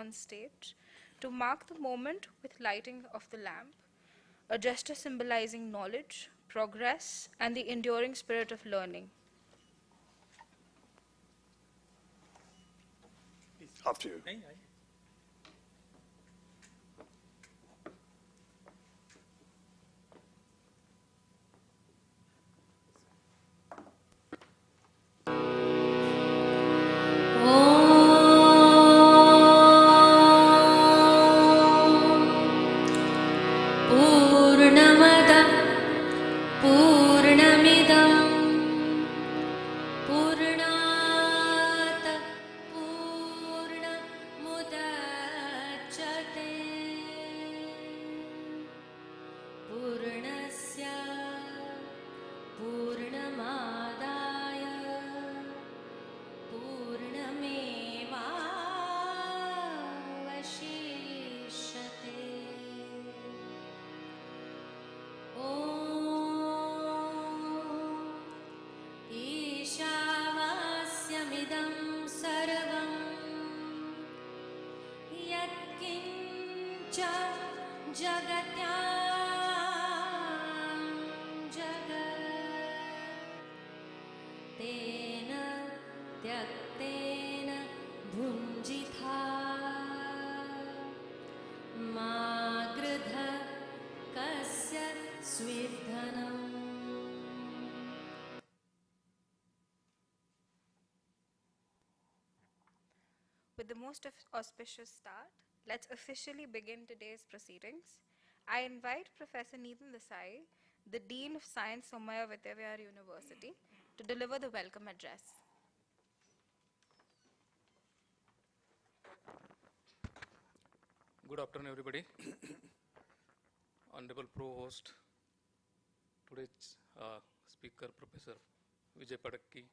on stage to mark the moment with lighting of the lamp, a gesture symbolizing knowledge, progress, and the enduring spirit of learning. After you. With the most auspicious start, let's officially begin today's proceedings. I invite Professor Neetan Desai, the Dean of Science, Somaiya University, to deliver the welcome address. Good afternoon, everybody. Honorable Provost, today's speaker, Professor Vijay Padaki,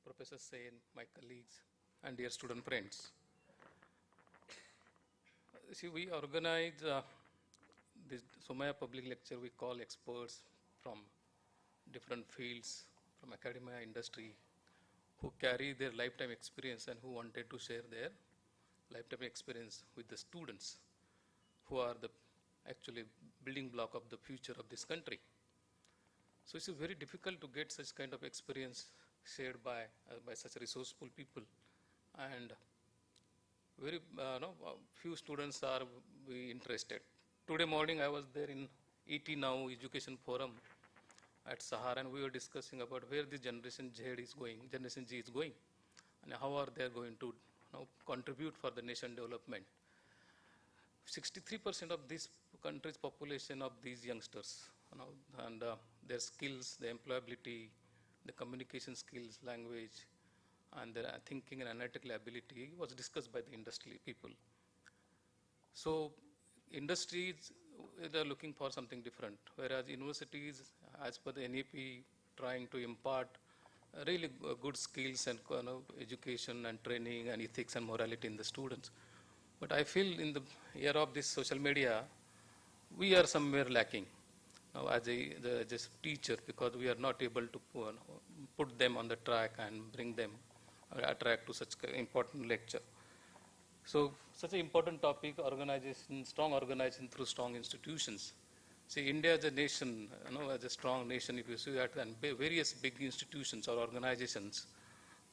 Professor Sen, my colleagues, and dear student friends. See, we organize this Somaiya public lecture. We call experts from different fields, from academia, industry, who carry their lifetime experience and who wanted to share their lifetime experience with the students, who are the actually building block of the future of this country. So it's very difficult to get such kind of experience shared by such resourceful people, and very few students are interested. Today morning I was there in ET Now Education Forum at Sahara, and we were discussing about where the Generation Z is going, Generation Z is going, and how are they going to contribute for the nation development. 63% of this country's population of these youngsters, and their skills, the employability, the communication skills, language, and their thinking and analytical ability was discussed by the industry people. So industries, they're looking for something different, whereas universities, as per the NEP, trying to impart really good skills and education and training and ethics and morality in the students. But I feel in the era of this social media, we are somewhere lacking now as a teacher, because we are not able to put them on the track and bring them, attract to such important lecture. So such an important topic, organization, strong organization through strong institutions. See, India as a nation, as a strong nation, if you see that, and various big institutions or organizations,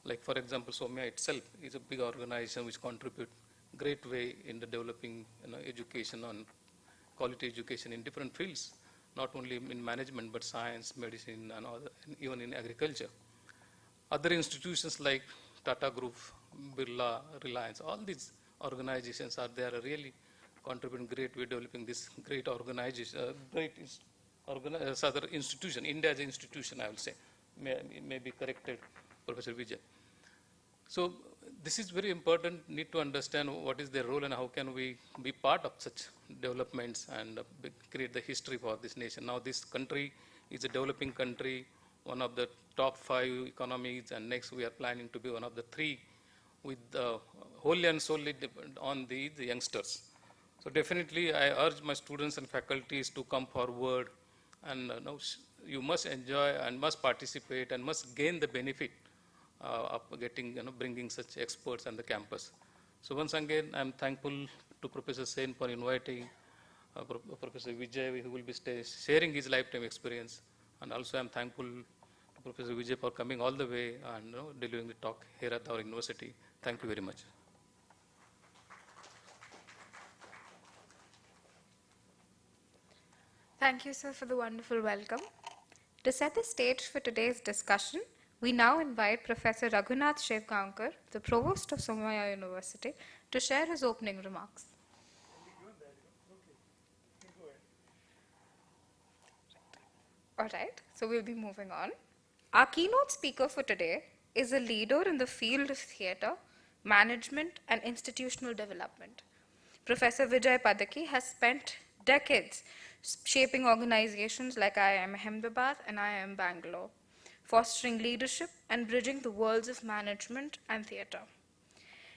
like for example, Somaiya itself is a big organization which contribute great way in the developing education on quality education in different fields, not only in management, but science, medicine, and even in agriculture. Other institutions like Tata Group, Birla, Reliance, all these organizations are there really contributing great way developing this great organization, other institution, India as an institution, I will say, may be corrected, Professor Vijay. So this is very important, need to understand what is their role and how can we be part of such developments and create the history for this nation. Now this country is a developing country, one of the top 5 economies, and next we are planning to be one of the 3 with wholly and solely on the youngsters. So definitely I urge my students and faculties to come forward, and you must enjoy and must participate and must gain the benefit of getting, bringing such experts on the campus. So once again, I'm thankful to Professor Sen for inviting Professor Vijay, who will be sharing his lifetime experience. And also I'm thankful to Professor Vijay for coming all the way and delivering the talk here at our university. Thank you very much. Thank you, sir, for the wonderful welcome. To set the stage for today's discussion, we now invite Professor Raghunath Shevgaonkar, the Provost of Somaiya University, to share his opening remarks. All right, so we'll be moving on. Our keynote speaker for today is a leader in the field of theatre, management, and institutional development. Professor Vijay Padaki has spent decades shaping organizations like IIM Ahmedabad and IIM Bangalore, fostering leadership and bridging the worlds of management and theatre.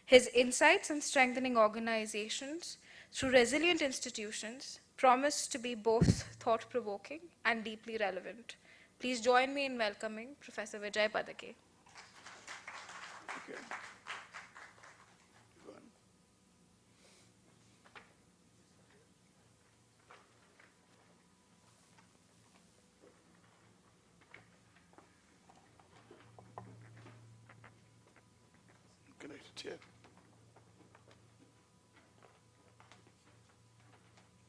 His insights in strengthening organizations through resilient institutions promise to be both thought-provoking and deeply relevant. Please join me in welcoming Professor Vijay Padaki. Okay. Go on. Connected here.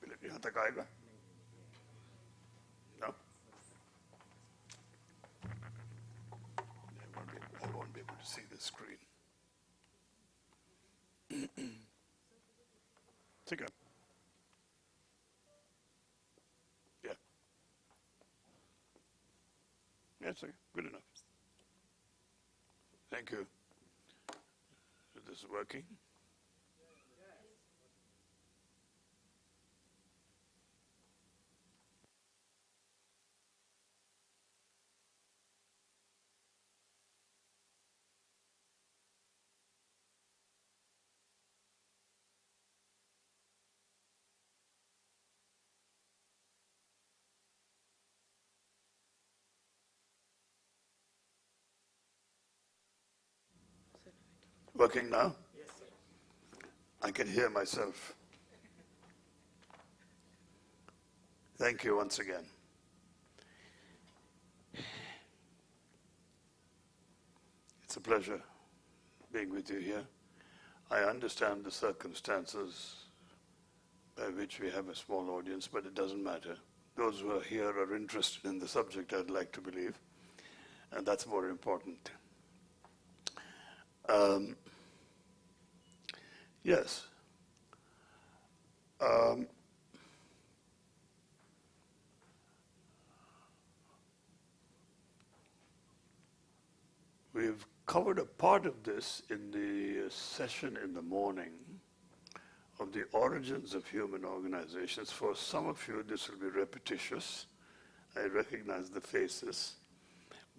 Will it यहाँ तक आएगा? No? I won't be able to see the screen. Take it. Yeah. That's okay. Good enough. Thank you. Is this working? Working now? Yes, sir. I can hear myself. Thank you once again. It's a pleasure being with you here. I understand the circumstances by which we have a small audience, but it doesn't matter. Those who are here are interested in the subject, I'd like to believe, and that's more important. Yes. We've covered a part of this in the session in the morning of the origins of human organizations. For some of you, this will be repetitious. I recognize the faces,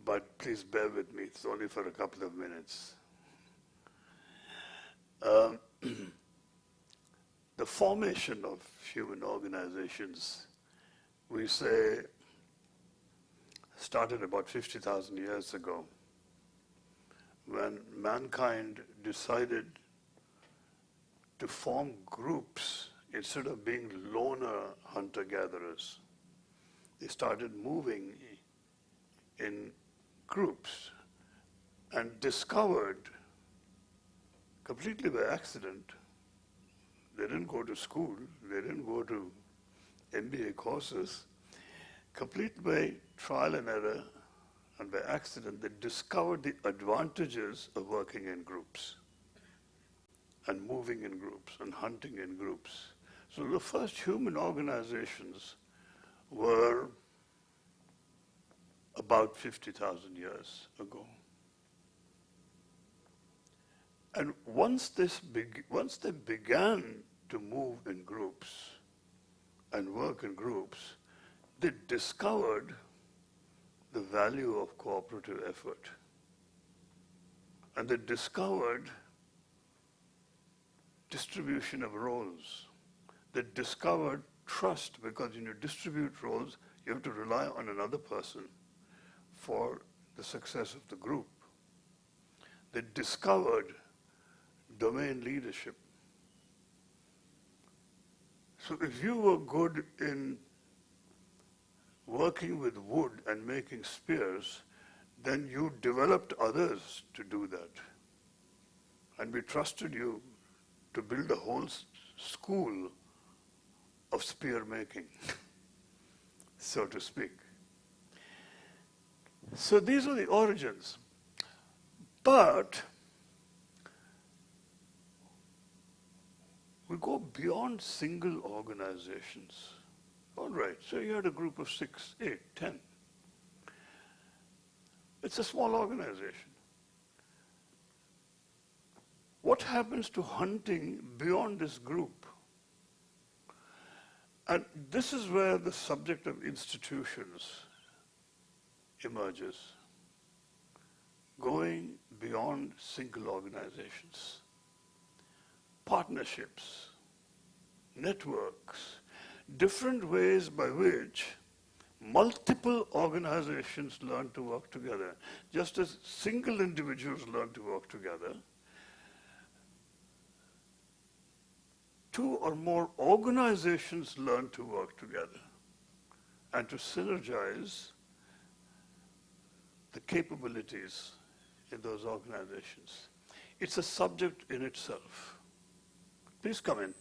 but please bear with me. It's only for a couple of minutes. The formation of human organizations, we say, started about 50,000 years ago, when mankind decided to form groups instead of being loner hunter-gatherers. They started moving in groups and discovered, completely by accident, they didn't go to school, they didn't go to MBA courses, completely by trial and error and by accident, they discovered the advantages of working in groups and moving in groups and hunting in groups. So the first human organizations were about 50,000 years ago. And once they began to move in groups and work in groups, they discovered the value of cooperative effort. And they discovered distribution of roles. They discovered trust, because when you distribute roles, you have to rely on another person for the success of the group. They discovered domain leadership. So if you were good in working with wood and making spears, then you developed others to do that. And we trusted you to build a whole school of spear making, so to speak. So these are the origins. But we go beyond single organizations. All right, so you had a group of 6, 8, 10. It's a small organization. What happens to hunting beyond this group? And this is where the subject of institutions emerges. Going beyond single organizations. Partnerships, networks, different ways by which multiple organizations learn to work together. Just as single individuals learn to work together, two or more organizations learn to work together and to synergize the capabilities in those organizations. It's a subject in itself. Please come in.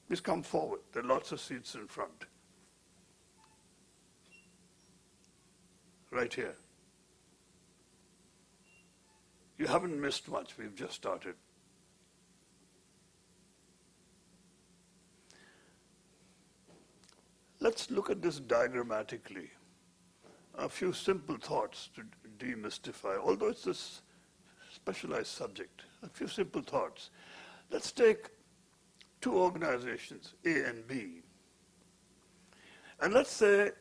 Please come forward. There are lots of seats in front. Right here. You haven't missed much. We've just started. Let's look at this diagrammatically. A few simple thoughts to demystify, although it's a specialized subject. A few simple thoughts. Let's take two organizations, A and B. And let's say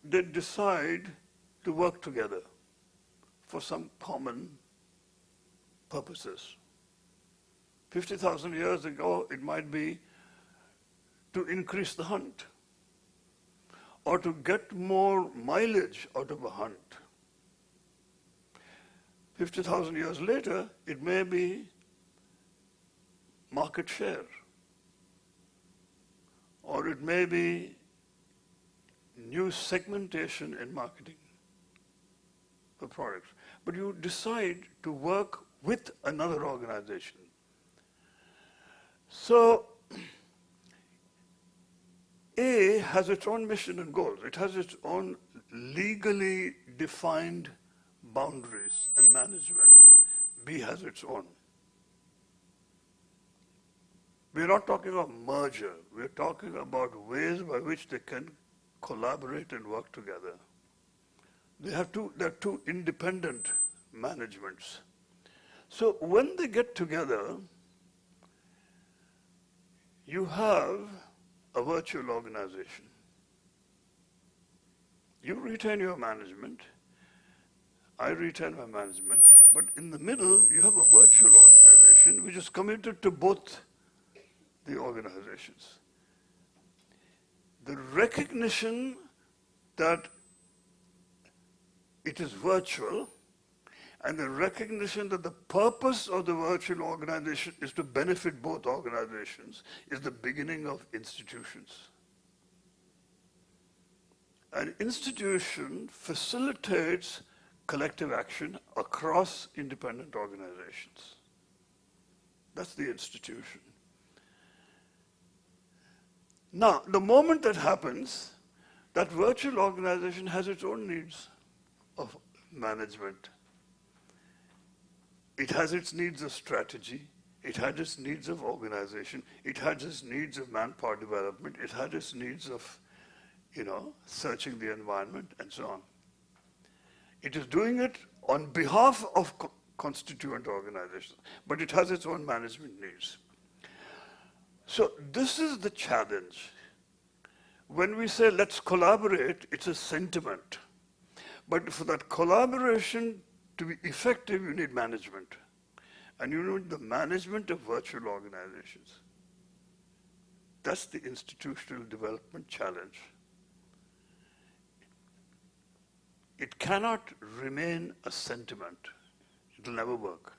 they decide to work together for some common purposes. 50,000 years ago, it might be to increase the hunt or to get more mileage out of a hunt. 50,000 years later, it may be market share, or it may be new segmentation in marketing for products. But you decide to work with another organization. So A has its own mission and goals. It has its own legally defined boundaries and management. B has its own. We're not talking about merger. We're talking about ways by which they can collaborate and work together. They're two independent managements. So when they get together, you have a virtual organization. You retain your management, I retain my management, but in the middle you have a virtual organization which is committed to both the organizations. The recognition that it is virtual and the recognition that the purpose of the virtual organization is to benefit both organizations is the beginning of institutions. An institution facilitates collective action across independent organizations. That's the institution. Now, the moment that happens, that virtual organization has its own needs of management. It has its needs of strategy. It has its needs of organization. It has its needs of manpower development. It has its needs of, searching the environment and so on. It is doing it on behalf of constituent organizations, but it has its own management needs. So this is the challenge. When we say let's collaborate, it's a sentiment. But for that collaboration to be effective, you need management. And you need the management of virtual organizations. That's the institutional development challenge. It cannot remain a sentiment. It'll never work.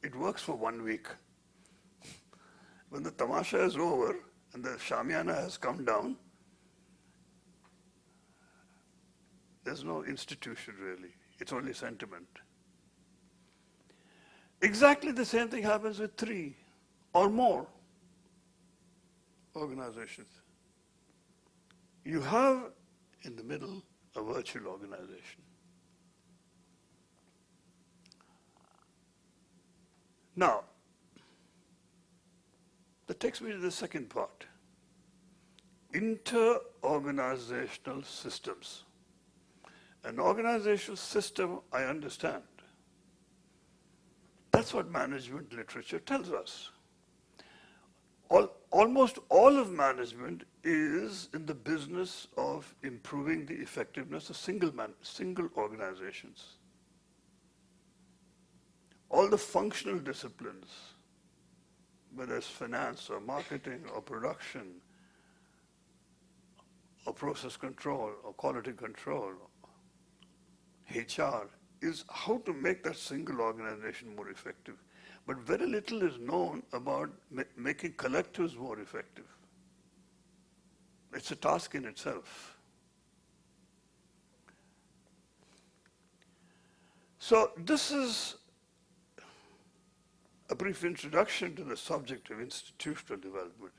It works for 1 week. When the tamasha is over and the shamiana has come down, there's no institution really. It's only sentiment. Exactly the same thing happens with 3 or more organizations. You have in the middle a virtual organization. Now, that takes me to the second part. Inter-organizational systems. An organizational system, I understand. That's what management literature tells us. Almost all of management is in the business of improving the effectiveness of single organizations. All the functional disciplines, whether it's finance or marketing or production or process control or quality control, HR, is how to make that single organization more effective. But very little is known about making collectives more effective. It's a task in itself. So this is a brief introduction to the subject of institutional development.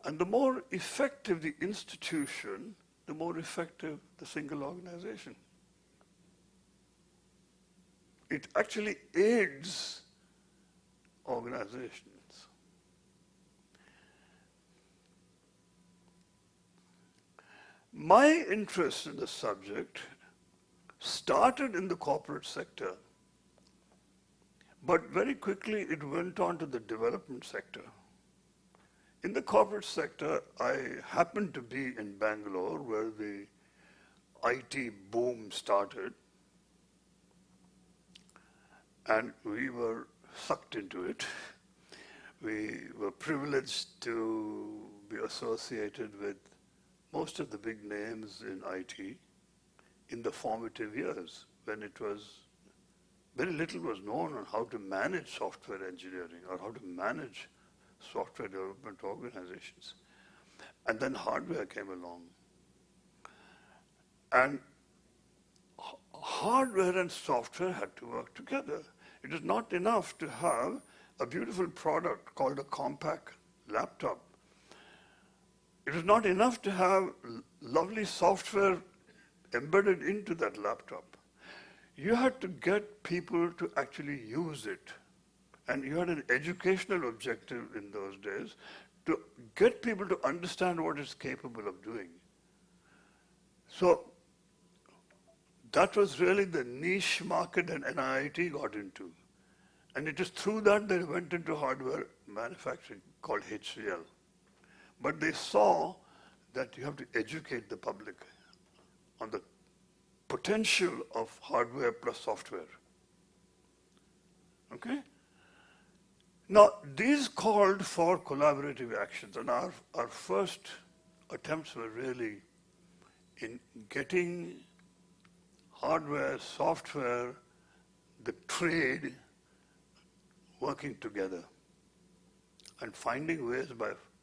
And the more effective the institution, the more effective the single organization. It actually aids organizations. My interest in the subject started in the corporate sector, but very quickly it went on to the development sector. In the corporate sector, I happened to be in Bangalore where the IT boom started, and we were sucked into it. We were privileged to be associated with most of the big names in IT in the formative years when it was, very little was known on how to manage software engineering or how to manage software development organizations. And then hardware came along. And hardware and software had to work together. It is not enough to have a beautiful product called a compact laptop. It is not enough to have lovely software embedded into that laptop. You had to get people to actually use it. And you had an educational objective in those days to get people to understand what it's capable of doing. So that was really the niche market that NIIT got into. And it is through that they went into hardware manufacturing called HCL. But they saw that you have to educate the public on the potential of hardware plus software. Okay? Now, these called for collaborative actions, and our first attempts were really in getting hardware, software, the trade working together and finding ways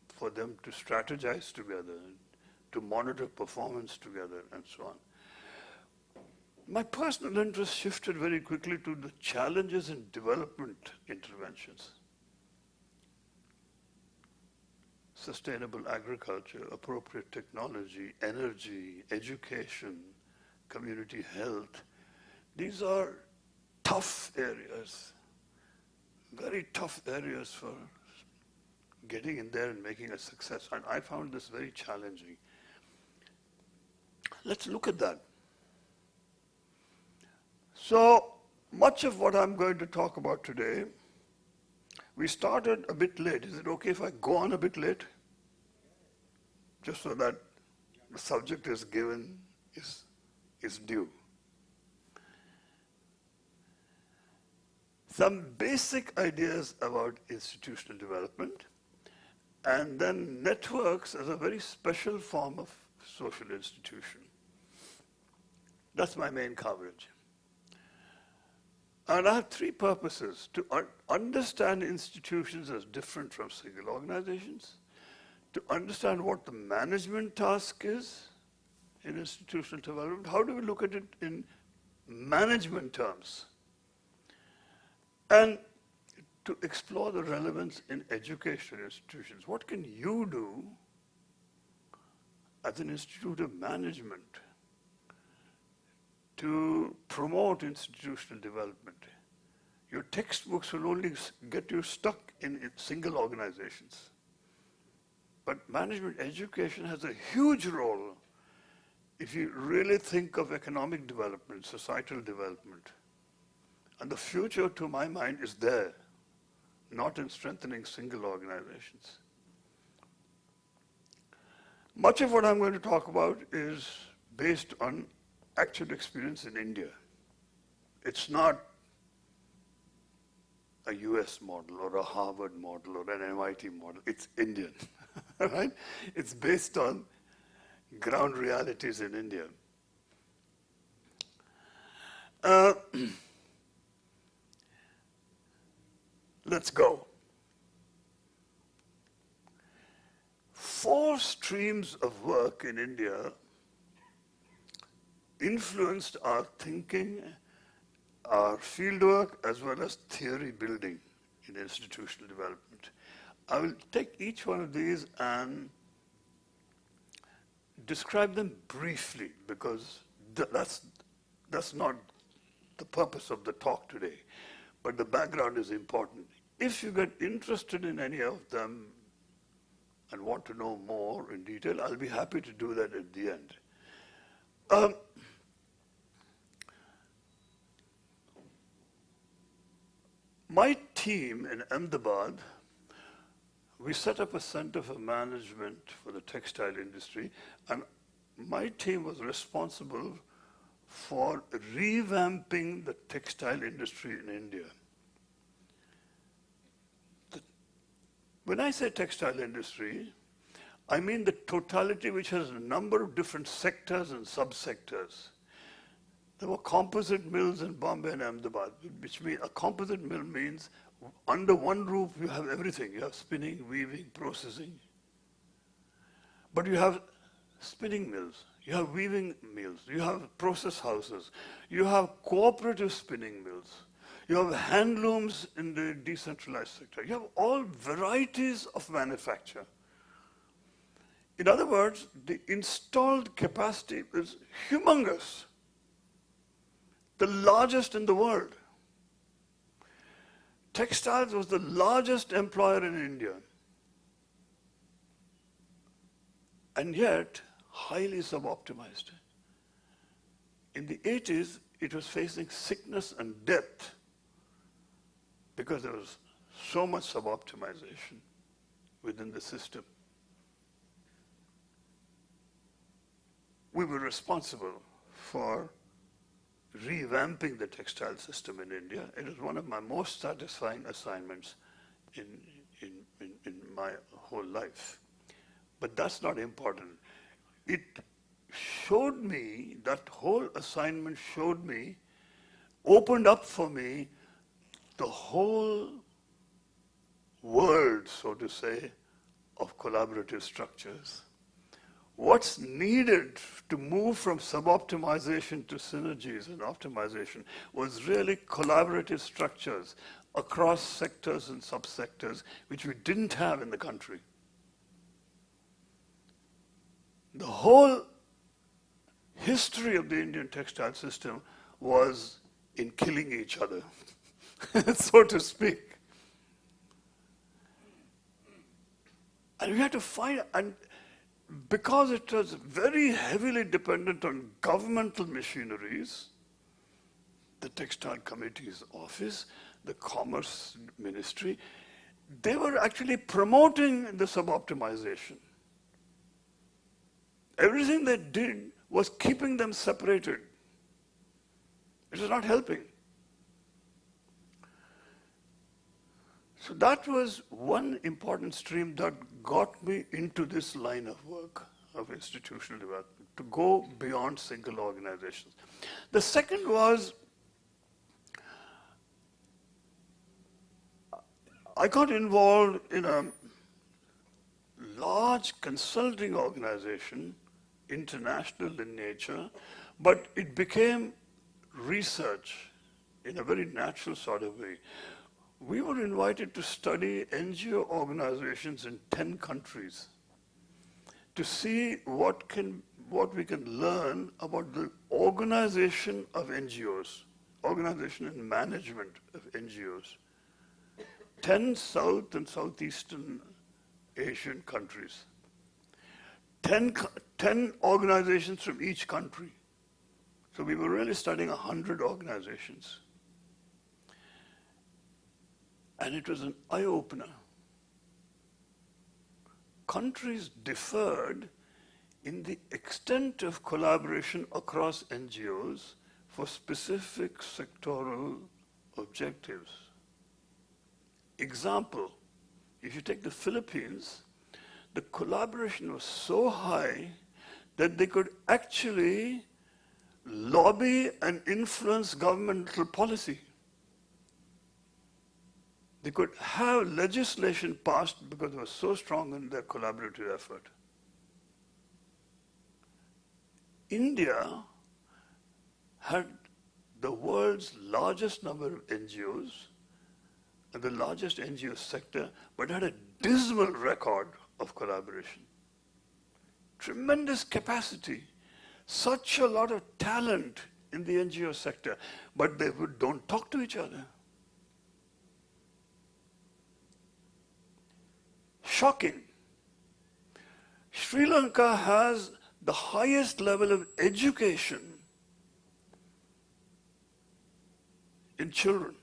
for them to strategize together, to monitor performance together, and so on. My personal interest shifted very quickly to the challenges in development interventions. Sustainable agriculture, appropriate technology, energy, education, community health. These are tough areas, very tough areas for getting in there and making a success. And I found this very challenging. Let's look at that. So much of what I'm going to talk about today, we started a bit late. Is it okay if I go on a bit late? Just so that the subject is given, is due. Some basic ideas about institutional development, and then networks as a very special form of social institution. That's my main coverage. And I have three purposes: to understand institutions as different from single organizations, to understand what the management task is in institutional development, how do we look at it in management terms, and to explore the relevance in educational institutions. What can you do as an institute of management to promote institutional development? Your textbooks will only get you stuck in single organizations. But management education has a huge role if you really think of economic development, societal development. And the future, to my mind, is there, not in strengthening single organizations. Much of what I'm going to talk about is based on actual experience in India. It's not a US model or a Harvard model or an MIT model. It's Indian, right? It's based on ground realities in India. Let's go. 4 streams of work in India influenced our thinking, our fieldwork, as well as theory building in institutional development. I will take each one of these and describe them briefly, because that's not the purpose of the talk today, but the background is important. If you get interested in any of them and want to know more in detail, I'll be happy to do that at the end. My team in Ahmedabad, we set up a center for management for the textile industry, and my team was responsible for revamping the textile industry in India. When I say textile industry, I mean the totality, which has a number of different sectors and subsectors. There were composite mills in Bombay and Ahmedabad, which means a composite mill means under one roof you have everything. You have spinning, weaving, processing. But you have spinning mills, you have weaving mills, you have process houses, you have cooperative spinning mills, you have handlooms in the decentralized sector. You have all varieties of manufacture. In other words, the installed capacity is humongous, the largest in the world. Textiles was the largest employer in India, and yet highly suboptimized. In the 80s, it was facing sickness and death because there was so much suboptimization within the system. We were responsible for revamping the textile system in India. It is one of my most satisfying assignments in my whole life. But that's not important. It showed me, that whole assignment showed me, opened up for me the whole world, so to say, of collaborative structures. What's needed to move from suboptimization to synergies and optimization was really collaborative structures across sectors and subsectors, which we didn't have in the country. The whole history of the Indian textile system was in killing each other, so to speak. And we had to find, and because it was very heavily dependent on governmental machineries, the Textile Committee's office, the Commerce Ministry, they were actually promoting the suboptimization. Everything they did was keeping them separated. It was not helping. So that was one important stream that got me into this line of work of institutional development, to go beyond single organizations. The second was I got involved in a large consulting organization, international in nature, but it became research in a very natural sort of way. We were invited to study NGO organizations in 10 countries to see what we can learn about the organization of NGOs, organization and management of NGOs. 10 South and Southeastern Asian countries. 10 organizations from each country. So we were really studying 100 organizations. And it was an eye-opener. Countries differed in the extent of collaboration across NGOs for specific sectoral objectives. Example, if you take the Philippines, the collaboration was so high that they could actually lobby and influence governmental policy. They could have legislation passed because they were so strong in their collaborative effort. India had the world's largest number of NGOs and the largest NGO sector, but had a dismal record of collaboration. Tremendous capacity, such a lot of talent in the NGO sector, but they don't talk to each other. Shocking. Sri Lanka has the highest level of education in children,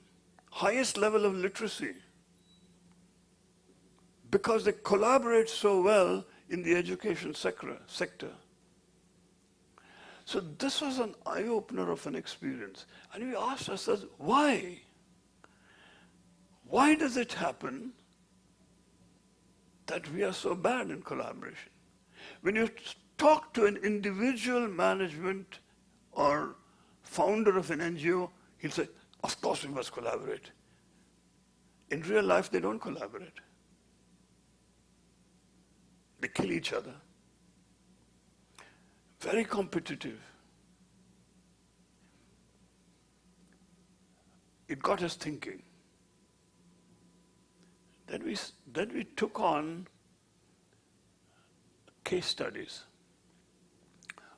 highest level of literacy, because they collaborate so well in the education sector. So this was an eye-opener of an experience. And we asked ourselves, why? Why does it happen that we are so bad in collaboration? When you talk to an individual management or founder of an NGO, he'll say, of course we must collaborate. In real life, they don't collaborate. They kill each other. Very competitive. It got us thinking. Then we took on case studies.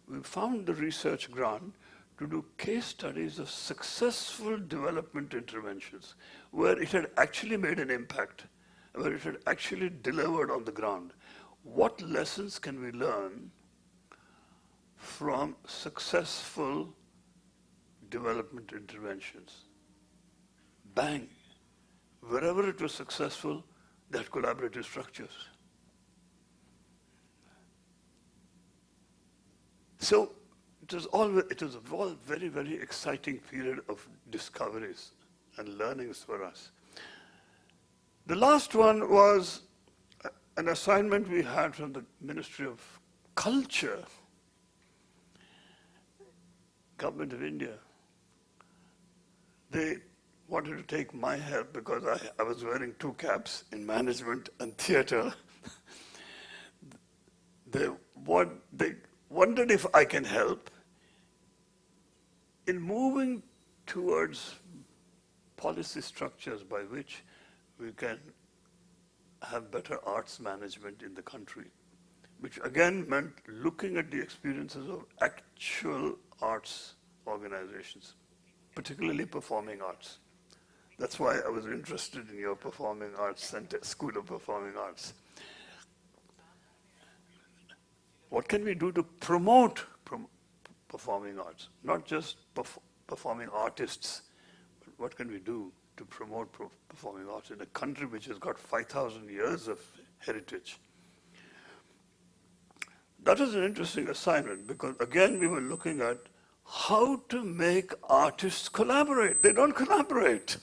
We found the research grant to do case studies of successful development interventions where it had actually made an impact, where it had actually delivered on the ground. What lessons can we learn from successful development interventions? Bang. Wherever it was successful, they had collaborative structures. So it was all very, very exciting period of discoveries and learnings for us. The last one was an assignment we had from the Ministry of Culture, Government of India. They wanted to take my help because I was wearing 2 caps in management and theater. They wondered if I can help in moving towards policy structures by which we can have better arts management in the country, which again meant looking at the experiences of actual arts organizations, particularly performing arts. That's why I was interested in your Performing Arts Center, School of Performing Arts. What can we do to promote performing arts? Not just performing artists, but what can we do to promote performing arts in a country which has got 5,000 years of heritage? That was an interesting assignment because, again, we were looking at how to make artists collaborate. They don't collaborate.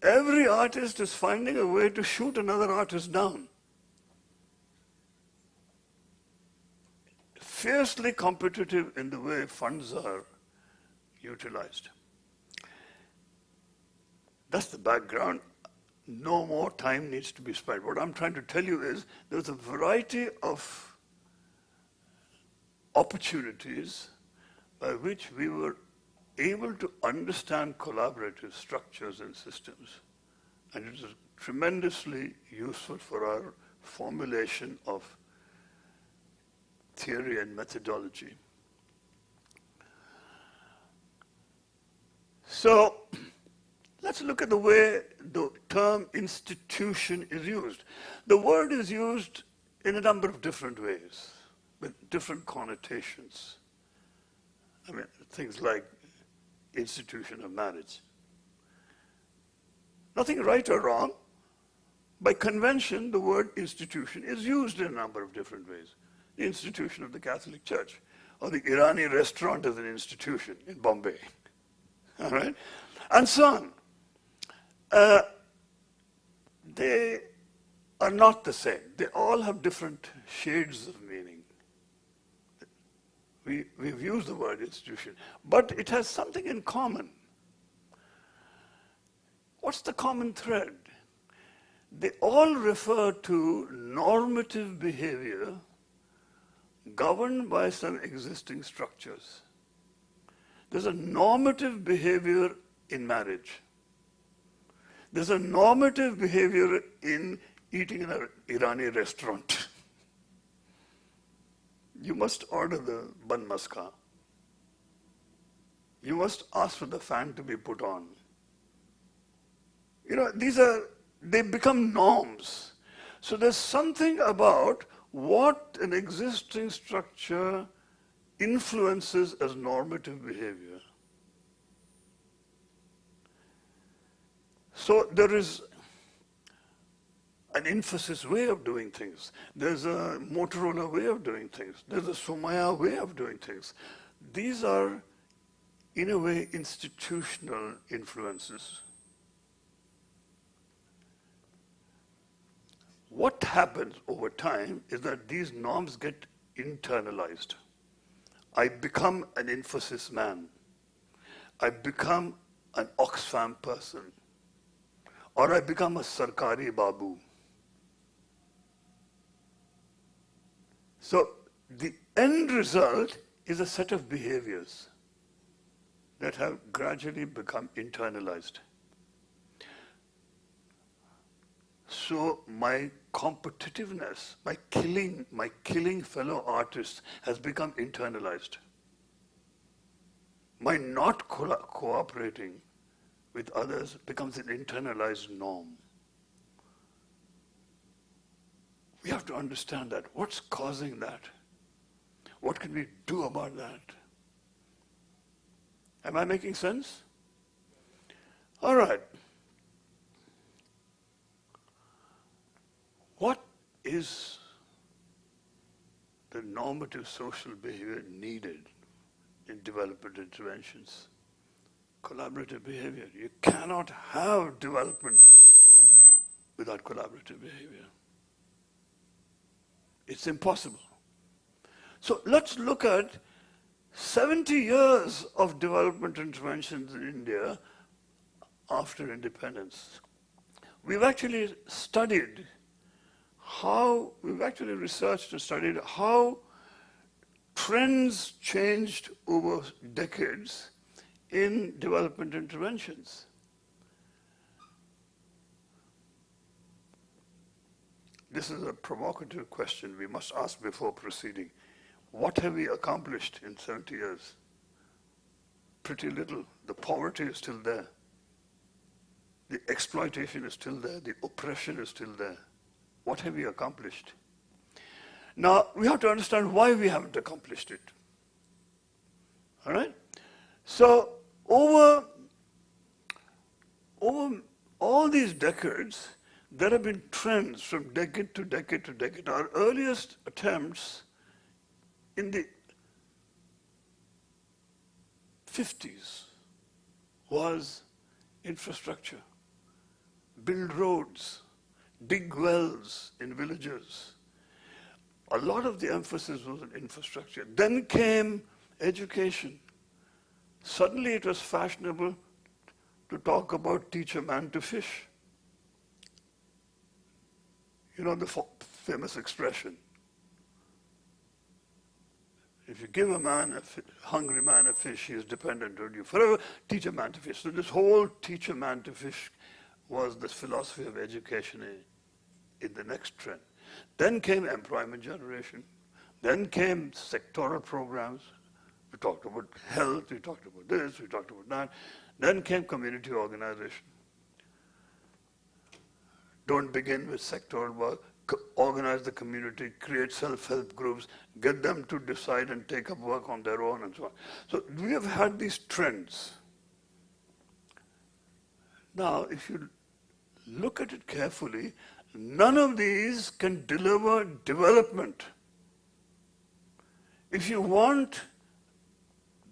Every artist is finding a way to shoot another artist down. Fiercely competitive in the way funds are utilized. That's the background. No more time needs to be spent. What I'm trying to tell you is there's a variety of opportunities by which we were able to understand collaborative structures and systems. And it is tremendously useful for our formulation of theory and methodology. So let's look at the way the term institution is used. The word is used in a number of different ways, with different connotations. I mean, things like institution of marriage. Nothing right or wrong. By convention, the word institution is used in a number of different ways. The institution of the Catholic Church, or the Irani restaurant as an institution in Bombay. All right? And so on. They are not the same. They all have different shades of meaning. We've used the word institution, but it has something in common. What's the common thread? They all refer to normative behavior governed by some existing structures. There's a normative behavior in marriage. There's a normative behavior in eating in an Irani restaurant. You must order the bun maska. You must ask for the fan to be put on. You know, they become norms. So there's something about what an existing structure influences as normative behavior. So there is an Infosys way of doing things. There's a Motorola way of doing things. There's a Somaiya way of doing things. These are, in a way, institutional influences. What happens over time is that these norms get internalized. I become an Infosys man. I become an Oxfam person. Or I become a Sarkari Babu. So the end result is a set of behaviors that have gradually become internalized. So my competitiveness, my killing fellow artists has become internalized. My not cooperating with others becomes an internalized norm. We have to understand that. What's causing that? What can we do about that? Am I making sense? All right. What is the normative social behavior needed in development interventions? Collaborative behavior. You cannot have development without collaborative behavior. It's impossible. So let's look at 70 years of development interventions in India after independence. We've actually researched and studied how trends changed over decades in development interventions. This is a provocative question we must ask before proceeding. What have we accomplished in 70 years? Pretty little. The poverty is still there. The exploitation is still there. The oppression is still there. What have we accomplished? Now, we have to understand why we haven't accomplished it. All right? So, over all these decades, there have been trends from decade to decade to decade. Our earliest attempts in the 50s was infrastructure. Build roads, dig wells in villages. A lot of the emphasis was on infrastructure. Then came education. Suddenly it was fashionable to talk about teach a man to fish. You know the famous expression. If you give a man, hungry man a fish, he is dependent on you forever. Teach a man to fish. So this whole teach a man to fish was the philosophy of education in the next trend. Then came employment generation. Then came sectoral programs. We talked about health, we talked about this, we talked about that. Then came community organization. Don't begin with sectoral work. Organize the community, create self-help groups, get them to decide and take up work on their own and so on. So we have had these trends. Now, if you look at it carefully, none of these can deliver development. If you want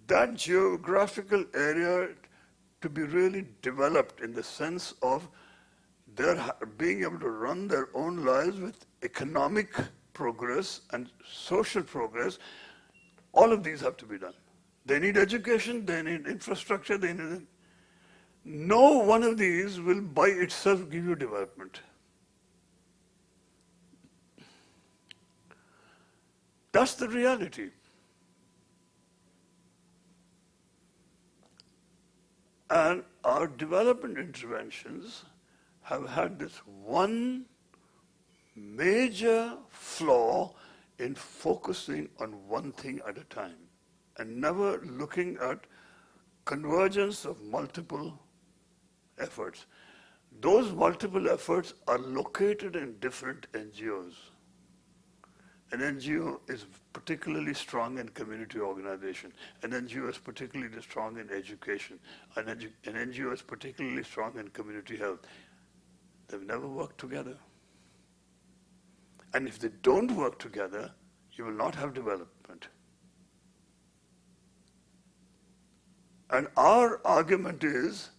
that geographical area to be really developed in the sense of they're being able to run their own lives with economic progress and social progress, all of these have to be done. They need education, they need infrastructure, they need... No one of these will by itself give you development. That's the reality. And our development interventions have had this one major flaw in focusing on one thing at a time and never looking at convergence of multiple efforts. Those multiple efforts are located in different NGOs. An NGO is particularly strong in community organization. An NGO is particularly strong in education. An NGO is particularly strong in community health. They've never worked together. And if they don't work together, you will not have development. And our argument is,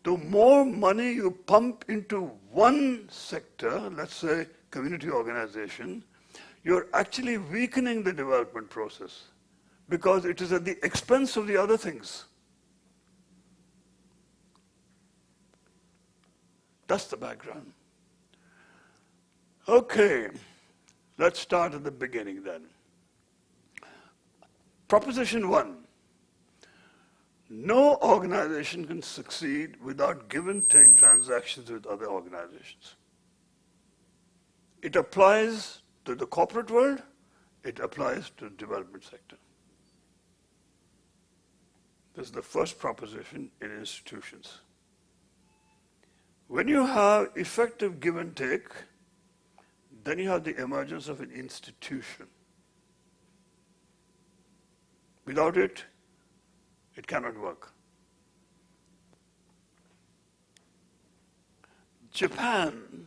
the more money you pump into one sector, let's say community organization, you're actually weakening the development process because it is at the expense of the other things. That's the background. Okay, let's start at the beginning then. Proposition 1. No organization can succeed without give and take transactions with other organizations. It applies to the corporate world, it applies to the development sector. This is the first proposition in institutions. When you have effective give and take, then you have the emergence of an institution. Without it, it cannot work. Japan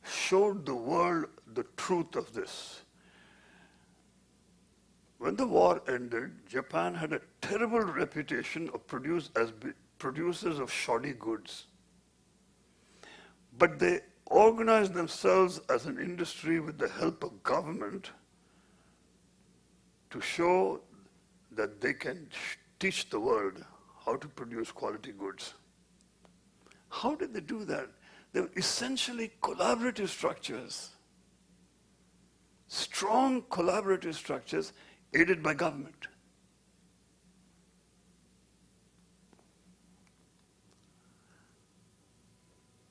showed the world the truth of this. When the war ended, Japan had a terrible reputation of producers of shoddy goods. But they organized themselves as an industry with the help of government to show that they can teach the world how to produce quality goods. How did they do that? They were essentially collaborative structures. Strong collaborative structures aided by government.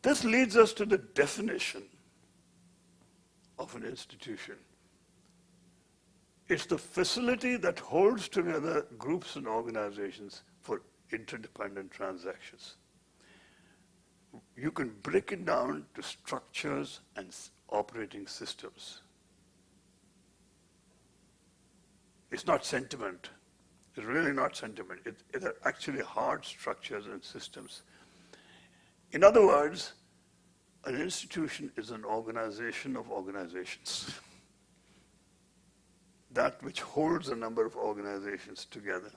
This leads us to the definition of an institution. It's the facility that holds together groups and organizations for interdependent transactions. You can break it down to structures and operating systems. It's not sentiment. It's really not sentiment. It are actually hard structures and systems. In other words, an institution is an organization of organizations. That which holds a number of organizations together.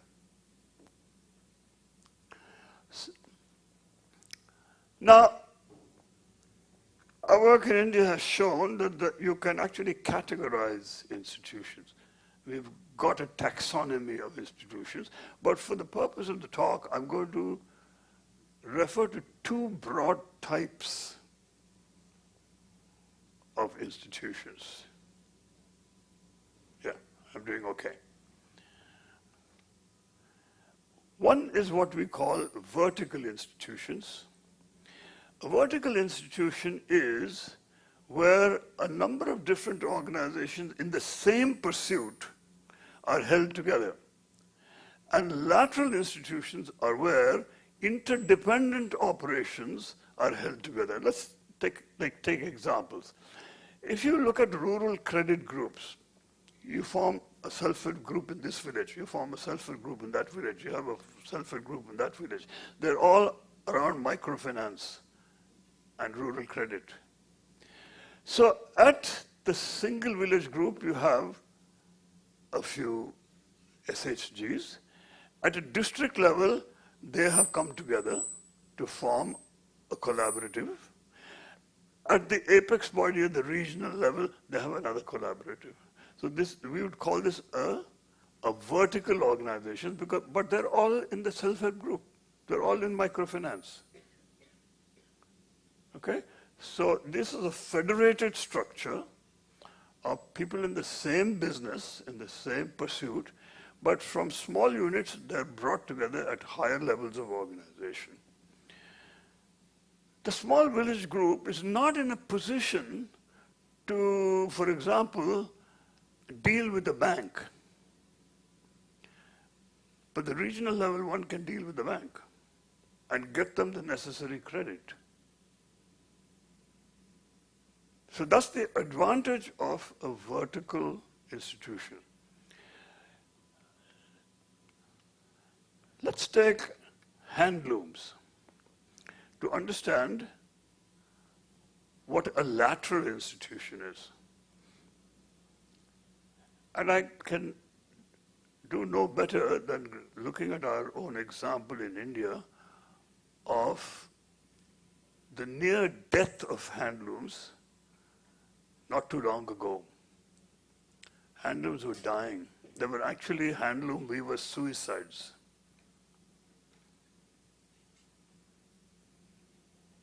Now, our work in India has shown that you can actually categorize institutions. We've got a taxonomy of institutions, but for the purpose of the talk, I'm going to refer to two broad types of institutions. Yeah, I'm doing okay. One is what we call vertical institutions. A vertical institution is where a number of different organizations in the same pursuit are held together. And lateral institutions are where interdependent operations are held together. Let's take examples. If you look at rural credit groups, you form a self-help group in this village, you form a self-help group in that village, you have a self-help group in that village. They're all around microfinance and rural credit. So at the single village group, you have a few SHGs. At a district level, they have come together to form a collaborative. At the apex body at the regional level, they have another collaborative. So this, we would call this a vertical organization, but they're all in the self-help group. They're all in microfinance. Okay? So this is a federated structure of people in the same business, in the same pursuit, but from small units, they're brought together at higher levels of organization. The small village group is not in a position to, for example, deal with the bank. But the regional level one can deal with the bank and get them the necessary credit. So that's the advantage of a vertical institution. Let's take handlooms to understand what a lateral institution is. And I can do no better than looking at our own example in India of the near death of handlooms not too long ago. Handlooms were dying. There were actually handloom weavers' suicides.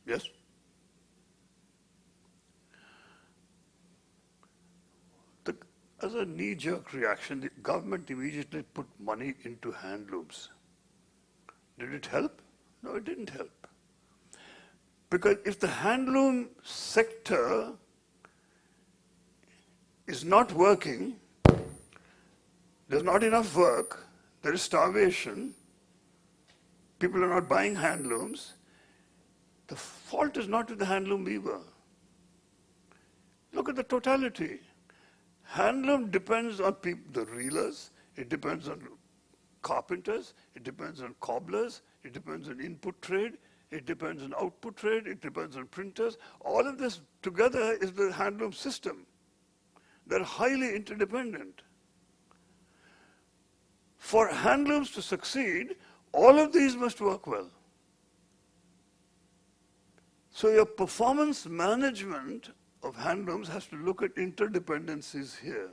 Yes? As a knee-jerk reaction, the government immediately put money into handlooms. Did it help? No, it didn't help. Because if the handloom sector is not working, there's not enough work, there is starvation, people are not buying handlooms, the fault is not with the handloom weaver. Look at the totality. Handloom depends on the reelers, it depends on carpenters, it depends on cobblers, it depends on input trade, it depends on output trade, it depends on printers. All of this together is the handloom system. They're highly interdependent. For handlooms to succeed, all of these must work well. So your performance management of handlooms has to look at interdependencies here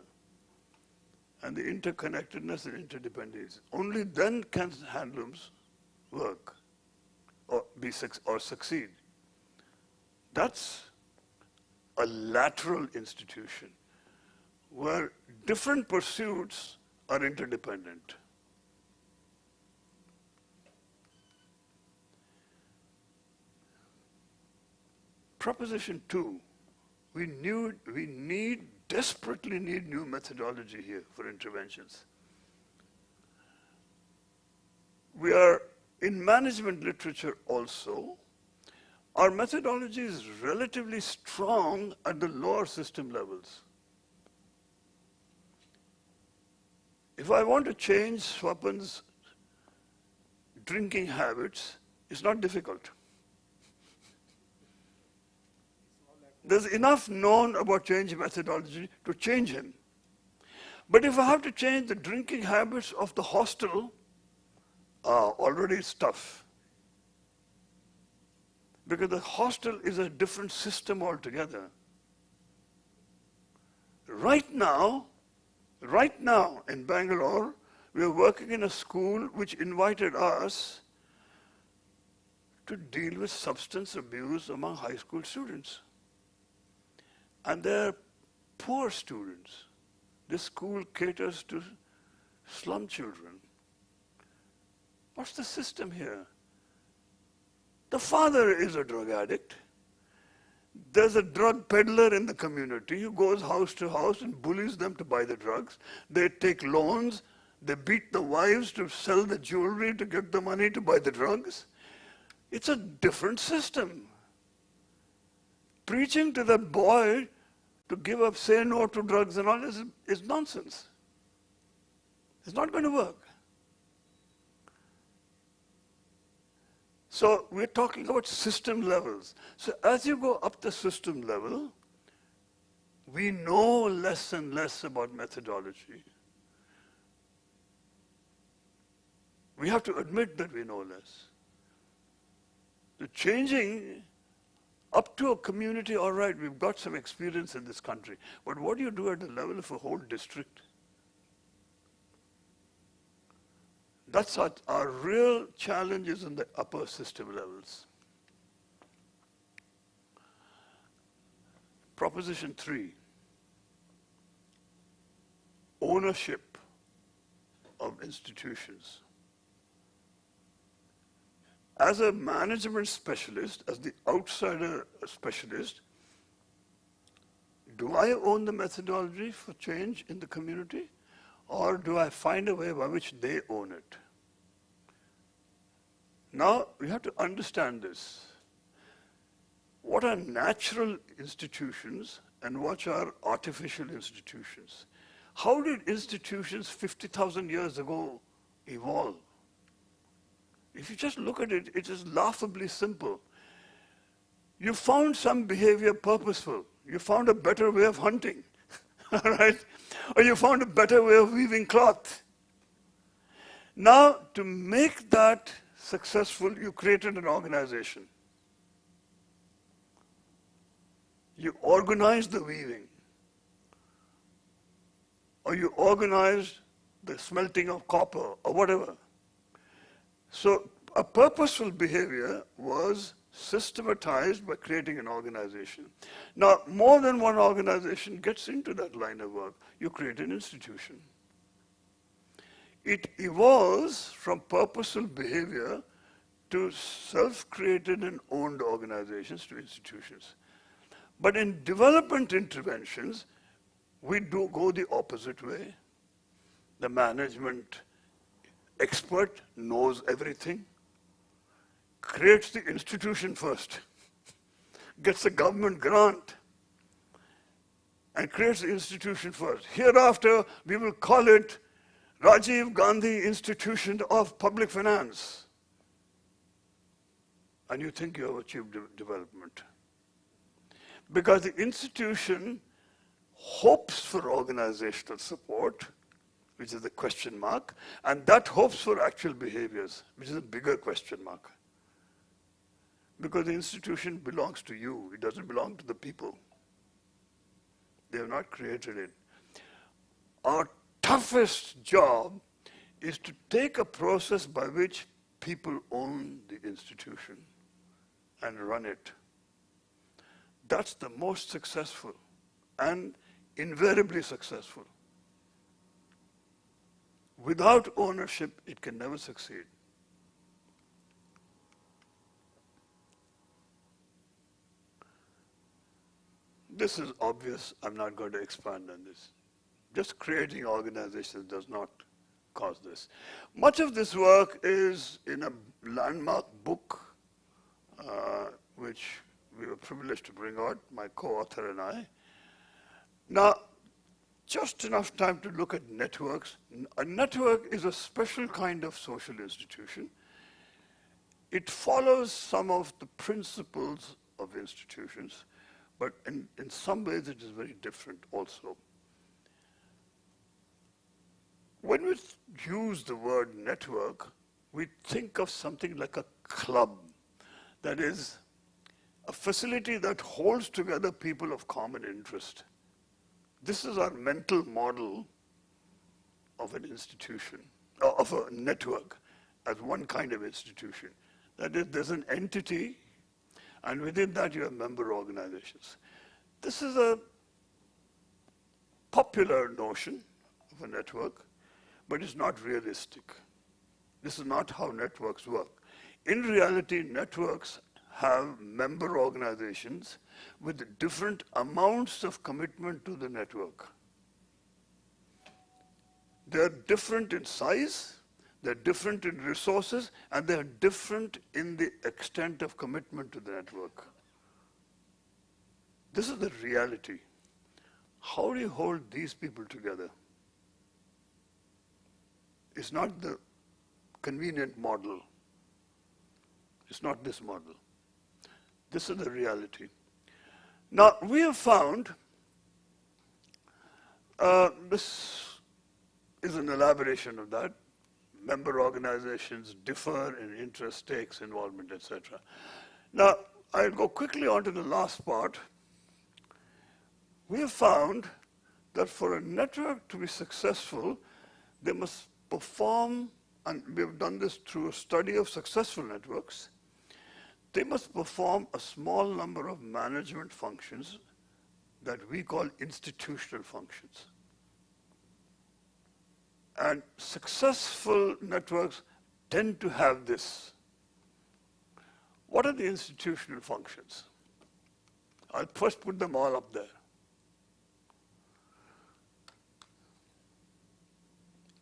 and the interconnectedness and interdependence. Only then can handlooms work or succeed. That's a lateral institution where different pursuits are interdependent. Proposition 2. We desperately need new methodology here for interventions. We are, in management literature also, our methodology is relatively strong at the lower system levels. If I want to change Swapan's drinking habits, it's not difficult. There's enough known about change methodology to change him. But if I have to change the drinking habits of the hostel, already it's tough. Because the hostel is a different system altogether. Right now in Bangalore, we are working in a school which invited us to deal with substance abuse among high school students. And they're poor students. This school caters to slum children. What's the system here? The father is a drug addict. There's a drug peddler in the community who goes house to house and bullies them to buy the drugs. They take loans. They beat the wives to sell the jewelry to get the money to buy the drugs. It's a different system. Preaching to that boy to give up, say no to drugs and all this is nonsense. It's not going to work. So we're talking about system levels. So as you go up the system level, we know less and less about methodology. We have to admit that we know less. The changing up to a community, all right, we've got some experience in this country, but what do you do at the level of a whole district? That's our real challenge is in the upper system levels. Proposition 3, ownership of institutions. As a management specialist, as the outsider specialist, do I own the methodology for change in the community? Or do I find a way by which they own it? Now, we have to understand this. What are natural institutions and what are artificial institutions? How did institutions 50,000 years ago evolve? If you just look at it, it is laughably simple. You found some behavior purposeful. You found a better way of hunting. All right? Or you found a better way of weaving cloth. Now, to make that successful, you created an organization. You organized the weaving. Or you organized the smelting of copper, or whatever. So, a purposeful behavior was systematized by creating an organization. Now, more than one organization gets into that line of work. You create an institution. It evolves from purposeful behavior to self-created and owned organizations to institutions. But in development interventions, we do go the opposite way. The management expert knows everything, creates the institution first, gets a government grant, and creates the institution first. Hereafter, we will call it Rajiv Gandhi Institution of Public Finance. And you think you have achieved development. Because the institution hopes for organizational support, which is the question mark, and that hopes for actual behaviors, which is a bigger question mark. Because the institution belongs to you, it doesn't belong to the people. They have not created it. Our toughest job is to take a process by which people own the institution and run it. That's the most successful and invariably successful. Without ownership, it can never succeed. This is obvious. I'm not going to expand on this. Just creating organizations does not cause this. Much of this work is in a landmark book, which we were privileged to bring out, my co-author and I. Now, just enough time to look at networks. A network is a special kind of social institution. It follows some of the principles of institutions, but in some ways it is very different also. When we use the word network, we think of something like a club, that is, a facility that holds together people of common interest. This is our mental model of an institution, of a network as one kind of institution. That is, there's an entity, and within that you have member organizations. This is a popular notion of a network, but it's not realistic. This is not how networks work. In reality, networks have member organizations with different amounts of commitment to the network. They're different in size, they're different in resources, and they're different in the extent of commitment to the network. This is the reality. How do you hold these people together? It's not the convenient model. It's not this model. This is the reality. Now, we have found, this is an elaboration of that. Member organizations differ in interest, stakes, involvement, etc. Now, I'll go quickly on to the last part. We have found that for a network to be successful, they must perform, and we have done this through a study of successful networks, they must perform a small number of management functions that we call institutional functions. And successful networks tend to have this. What are the institutional functions? I'll first put them all up there.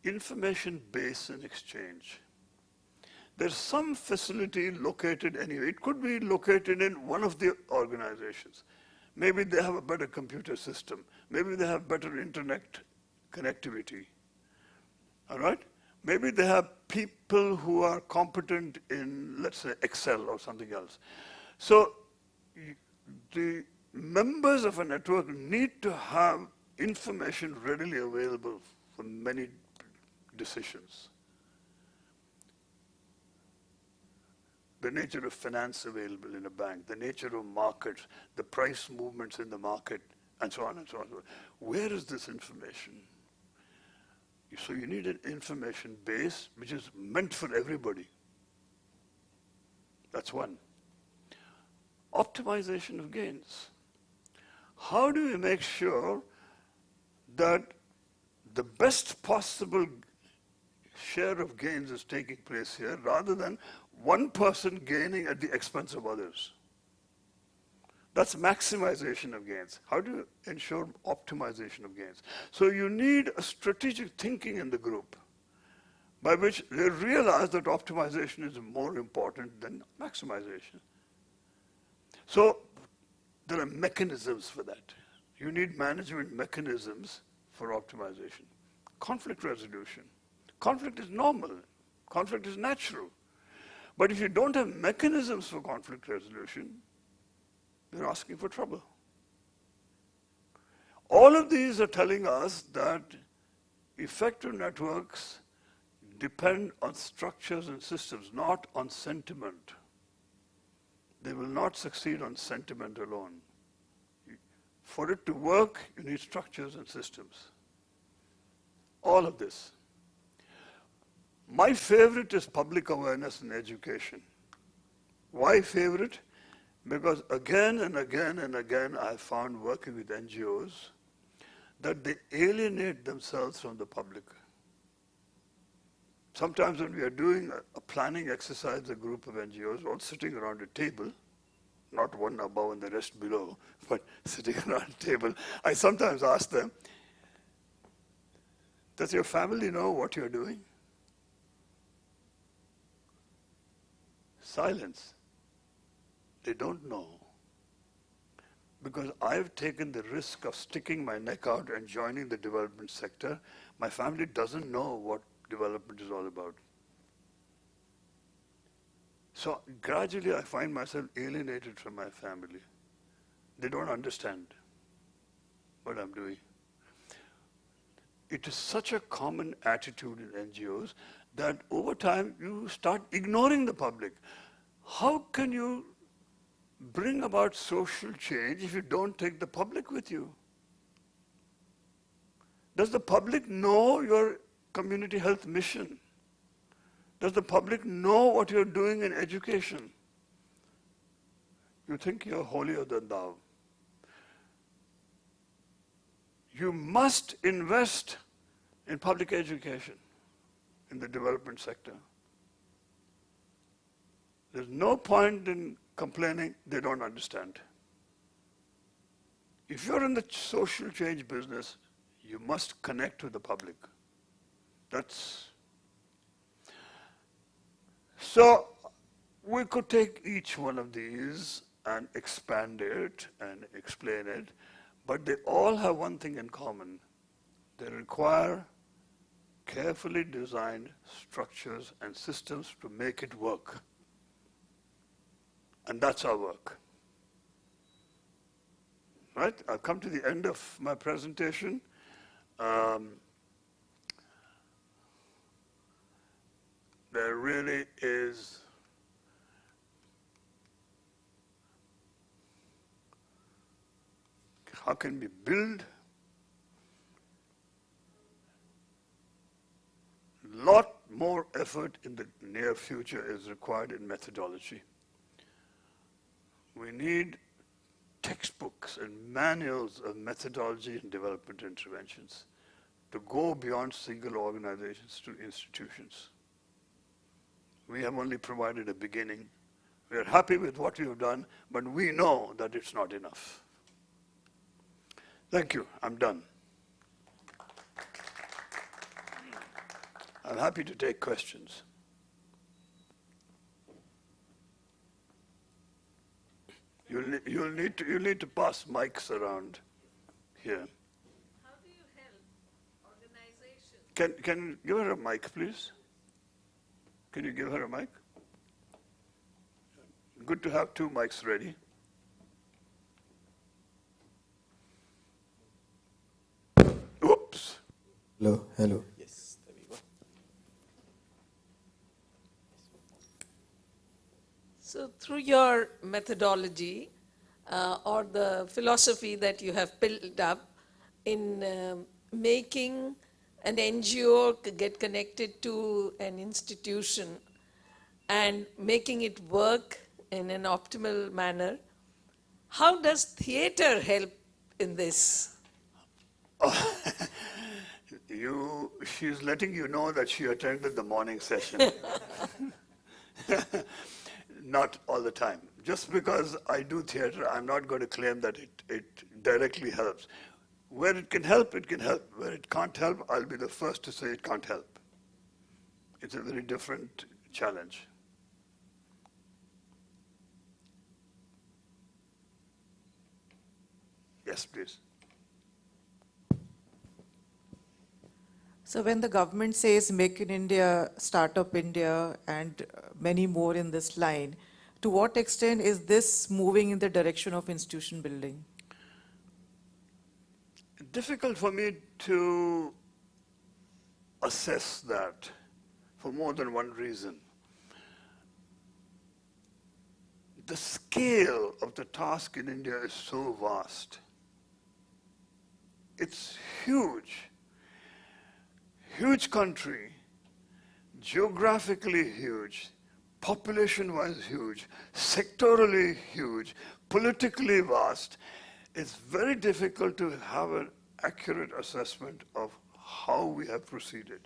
Information base and exchange. There's some facility located anywhere. It could be located in one of the organizations. Maybe they have a better computer system. Maybe they have better internet connectivity. All right? Maybe they have people who are competent in, let's say, Excel or something else. So the members of a network need to have information readily available for many decisions. The nature of finance available in a bank, the nature of markets, the price movements in the market, and so on and so on. Where is this information? So you need an information base which is meant for everybody. That's one. Optimization of gains. How do we make sure that the best possible share of gains is taking place here rather than one person gaining at the expense of others? That's maximization of gains. How do you ensure optimization of gains? So you need a strategic thinking in the group by which they realize that optimization is more important than maximization. So there are mechanisms for that. You need management mechanisms for optimization. Conflict resolution. Conflict is normal. Conflict is natural. But if you don't have mechanisms for conflict resolution, they're asking for trouble. All of these are telling us that effective networks depend on structures and systems, not on sentiment. They will not succeed on sentiment alone. For it to work, you need structures and systems. All of this. My favorite is public awareness and education. Why favorite? Because again and again and again I found working with NGOs that they alienate themselves from the public. Sometimes when we are doing a planning exercise, a group of NGOs all sitting around a table, not one above and the rest below, but sitting around a table, I sometimes ask them, does your family know what you're doing? Silence. They don't know. Because I've taken the risk of sticking my neck out and joining the development sector. My family doesn't know what development is all about. So gradually I find myself alienated from my family. They don't understand what I'm doing. It is such a common attitude in NGOs that over time you start ignoring the public. How can you bring about social change if you don't take the public with you? Does the public know your community health mission? Does the public know what you're doing in education? You think you're holier than thou. You must invest in public education in the development sector. There's no point in complaining they don't understand. If you're in the social change business, you must connect with the public. So we could take each one of these and expand it and explain it, but they all have one thing in common. They require carefully designed structures and systems to make it work. And that's our work. Right? I've come to the end of my presentation. There really is how can we build? Lot more effort in the near future is required in methodology. We need textbooks and manuals of methodology and development interventions to go beyond single organizations to institutions. We have only provided a beginning. We are happy with what we have done, but we know that it's not enough. Thank you. I'm done. I'm happy to take questions. You'll need to pass mics around here. How do you help organizations? Can you give her a mic, please? Can you give her a mic? Good to have two mics ready. Oops. Hello. Yes, there we go. So through your methodology or the philosophy that you have built up in making an NGO get connected to an institution and making it work in an optimal manner, how does theater help in this? She's letting you know that she attended the morning session. Not all the time. Just because I do theater, I'm not going to claim that it directly helps. Where it can help, it can help. Where it can't help, I'll be the first to say it can't help. It's a very different challenge. Yes, please. So when the government says Make in India, Startup India, and many more in this line, to what extent is this moving in the direction of institution building? Difficult for me to assess that for more than one reason. The scale of the task in India is so vast. It's huge. Huge country, geographically huge, population-wise huge, sectorally huge, politically vast. It's very difficult to have an accurate assessment of how we have proceeded.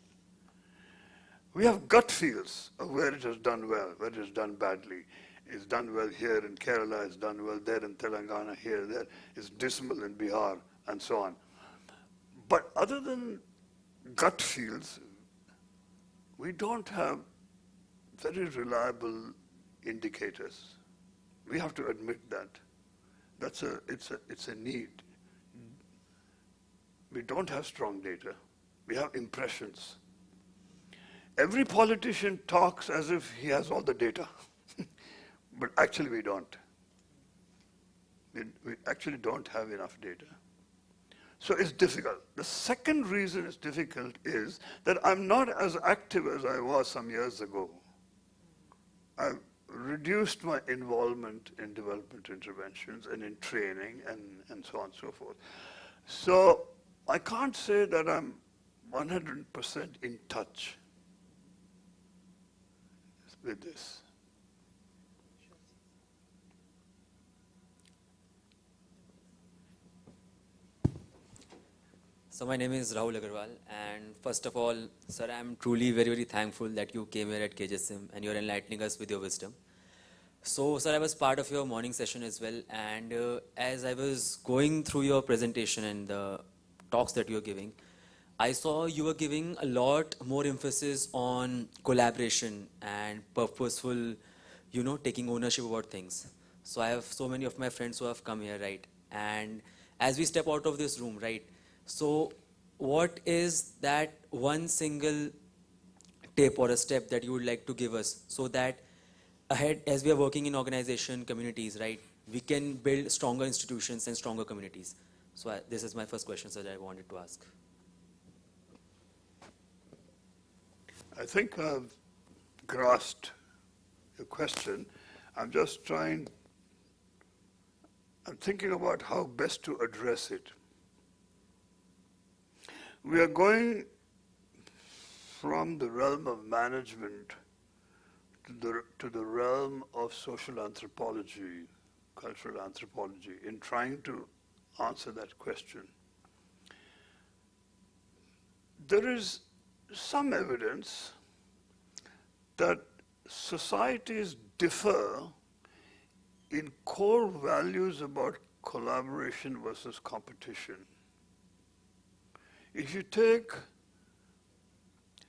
We have gut feels of where it has done well, where it has done badly. It's done well here in Kerala, it's done well there in Telangana, here, there. It's dismal in Bihar, and so on. But other than gut feels, we don't have very reliable indicators. We have to admit that. It's a need. We don't have strong data. We have impressions. Every politician talks as if he has all the data, but actually we don't. We actually don't have enough data. So it's difficult. The second reason it's difficult is that I'm not as active as I was some years ago. I've reduced my involvement in development interventions and in training and so on and so forth. So I can't say that I'm 100% in touch. with this. So my name is Rahul Agarwal, and first of all, sir, I'm truly very, very thankful that you came here at KJSM and you're enlightening us with your wisdom. So, sir, I was part of your morning session as well, and as I was going through your presentation and the talks that you were giving, I saw you were giving a lot more emphasis on collaboration and purposeful, taking ownership about things. So I have so many of my friends who have come here, right? And as we step out of this room, right? So what is that one single tip or a step that you would like to give us so that ahead, as we are working in organization, communities, right, we can build stronger institutions and stronger communities? So this is my first question, sir, that I wanted to ask. I think I've grasped your question. I'm thinking about how best to address it. We are going from the realm of management to the realm of social anthropology, cultural anthropology, in trying to answer that question. There is some evidence that societies differ in core values about collaboration versus competition. If you take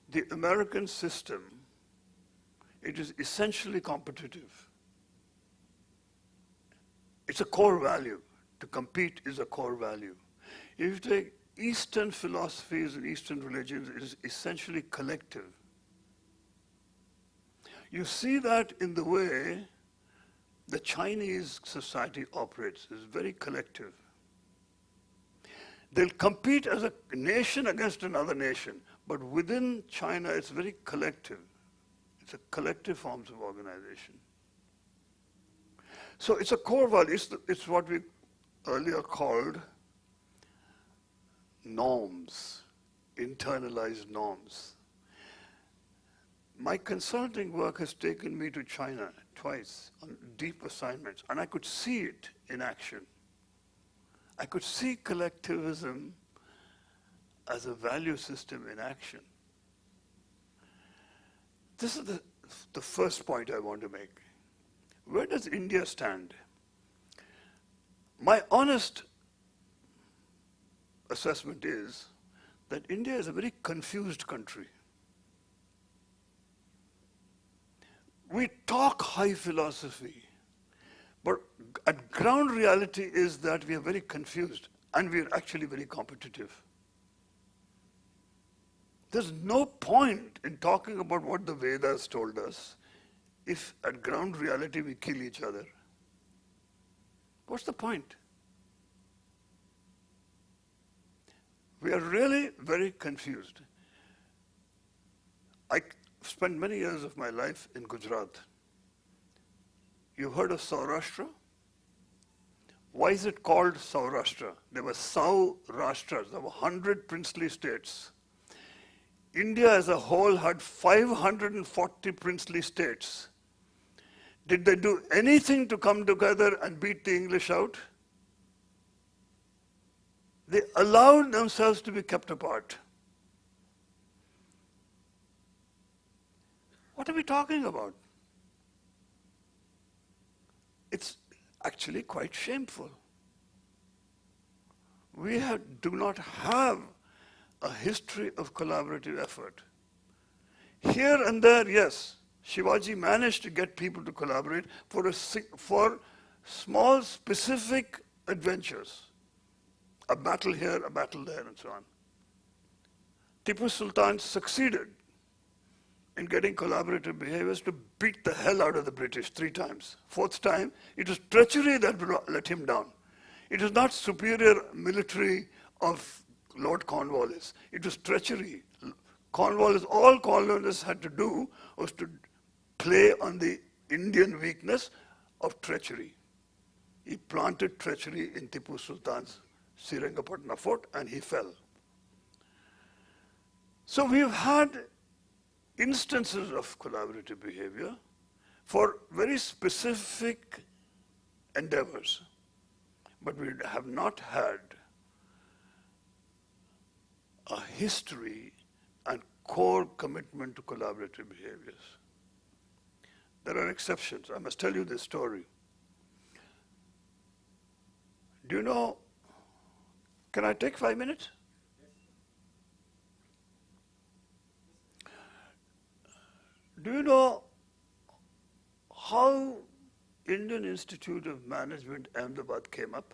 the American system, it is essentially competitive. It's a core value. To compete is a core value. If you take Eastern philosophies and Eastern religions, it is essentially collective. You see that in the way the Chinese society operates. It's very collective. They'll compete as a nation against another nation, but within China it's very collective. It's a collective forms of organization. So it's a core value. It's what we earlier called norms, internalized norms. My consulting work has taken me to China twice on deep assignments, and I could see it in action. I could see collectivism as a value system in action. This is the first point I want to make. Where does India stand? My honest assessment is that India is a very confused country. We talk high philosophy, but at ground reality is that we are very confused and we are actually very competitive. There's no point in talking about what the Vedas told us if at ground reality we kill each other. What's the point? We are really very confused. I spent many years of my life in Gujarat. You've heard of Saurashtra? Why is it called Saurashtra? There were Saurashtras. There were 100 princely states. India as a whole had 540 princely states. Did they do anything to come together and beat the English out? They allowed themselves to be kept apart. What are we talking about? It's actually quite shameful. We do not have a history of collaborative effort. Here and there, yes, Shivaji managed to get people to collaborate for small, specific adventures. A battle here, a battle there, and so on. Tipu Sultan succeeded in getting collaborative behaviors to beat the hell out of the British 3 times. 4th time, it was treachery that let him down. It is not superior military of Lord Cornwallis. It was treachery. Cornwallis, all Cornwallis had to do was to play on the Indian weakness of treachery. He planted treachery in Tipu Sultan's Srirangapatna fort and he fell. So we've had instances of collaborative behavior for very specific endeavors, but we have not had a history and core commitment to collaborative behaviors. There are exceptions. I must tell you this story. Do you know, can I take 5 minutes? Do you know how Indian Institute of Management Ahmedabad came up?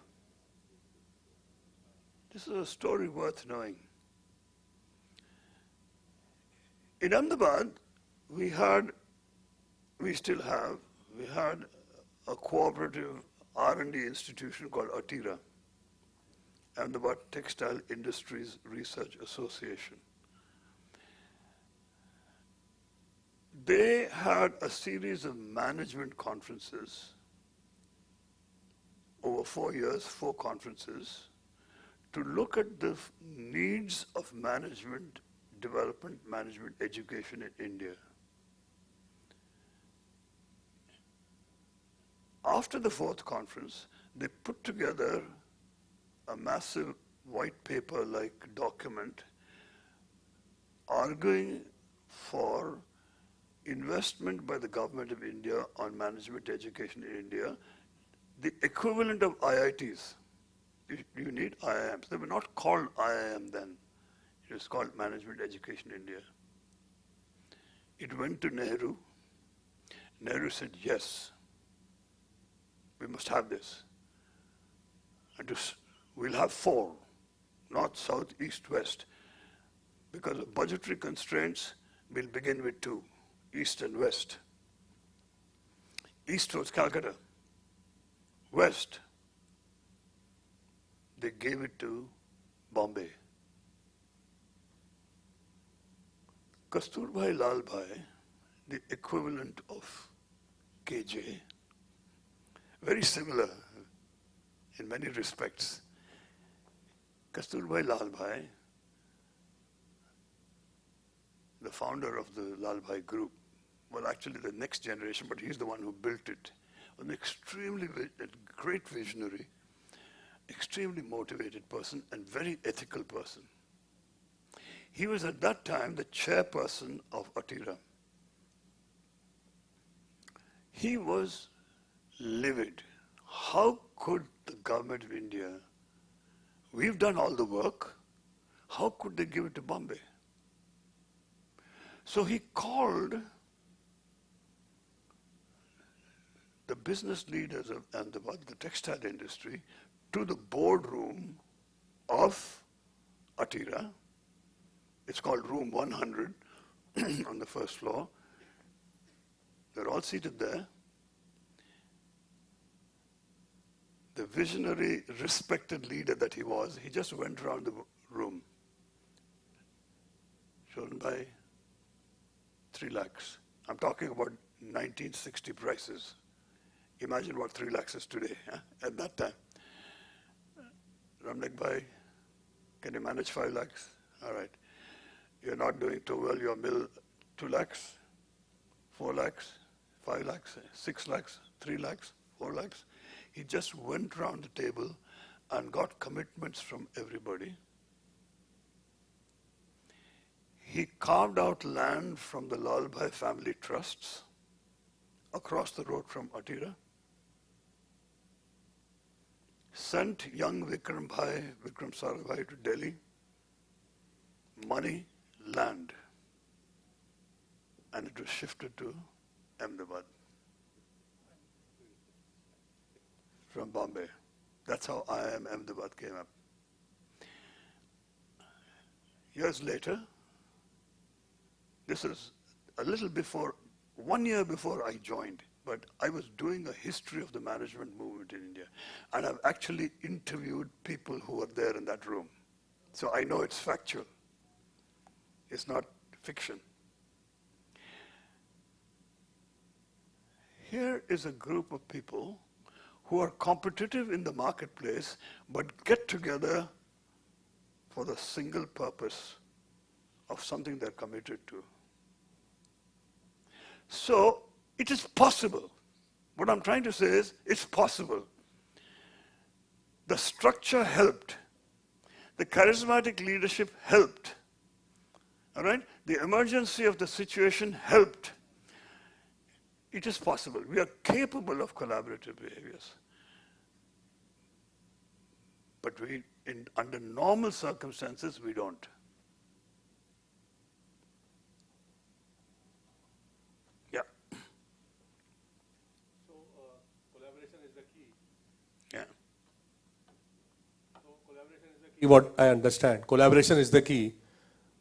This is a story worth knowing. In Ahmedabad, we still have a cooperative R&D institution called ATIRA, Ahmedabad Textile Industries Research Association. They had a series of management conferences over 4 years, 4 conferences, to look at the needs of management development, management education in India. After the 4th conference, they put together a massive white paper-like document arguing for investment by the government of India on management education in India, the equivalent of IITs. You need IIMs. They were not called IIM then. It was called Management Education India. It went to Nehru. Nehru said, yes, we must have this. And we'll have 4, north, south, east, west. Because of budgetary constraints, we'll begin with 2. East and West. East was Calcutta. West, they gave it to Bombay. Kasturbhai Lalbhai, the equivalent of KJ, very similar in many respects. Kasturbhai Lalbhai, the founder of the Lalbhai group, well, actually the next generation, but he's the one who built it. An extremely great visionary, extremely motivated person, and very ethical person. He was at that time the chairperson of ATIRA. He was livid. How could the government of India, we've done all the work, how could they give it to Bombay? So he called the business leaders of Ahmedabad, the textile industry, to the boardroom of ATIRA. It's called room 100 on the first floor. They're all seated there. The visionary, respected leader that he was, he just went around the room. Shown by 3 lakhs. I'm talking about 1960 prices. Imagine what 3 lakhs is today, at that time. Ramnek Bhai, can you manage 5 lakhs? All right. You're not doing too well, your mill 2 lakhs, 4 lakhs, 5 lakhs, 6 lakhs, 3 lakhs, 4 lakhs. He just went around the table and got commitments from everybody. He carved out land from the Lalbhai family trusts across the road from ATIRA, sent young Vikram Sarabhai to Delhi, money, land, and it was shifted to Ahmedabad from Bombay. That's how IIM Ahmedabad came up. Years later, this is a little before, 1 year before I joined, but I was doing a history of the management movement in India, and I've actually interviewed people who were there in that room. So I know it's factual. It's not fiction. Here is a group of people who are competitive in the marketplace, but get together for the single purpose of something they're committed to. So it is possible. What I'm trying to say is, it's possible. The structure helped. The charismatic leadership helped. All right? The emergency of the situation helped. It is possible. We are capable of collaborative behaviors. But under normal circumstances, we don't. Yeah. So, collaboration is the key. Yeah. So, collaboration is the key. What I understand, collaboration is the key.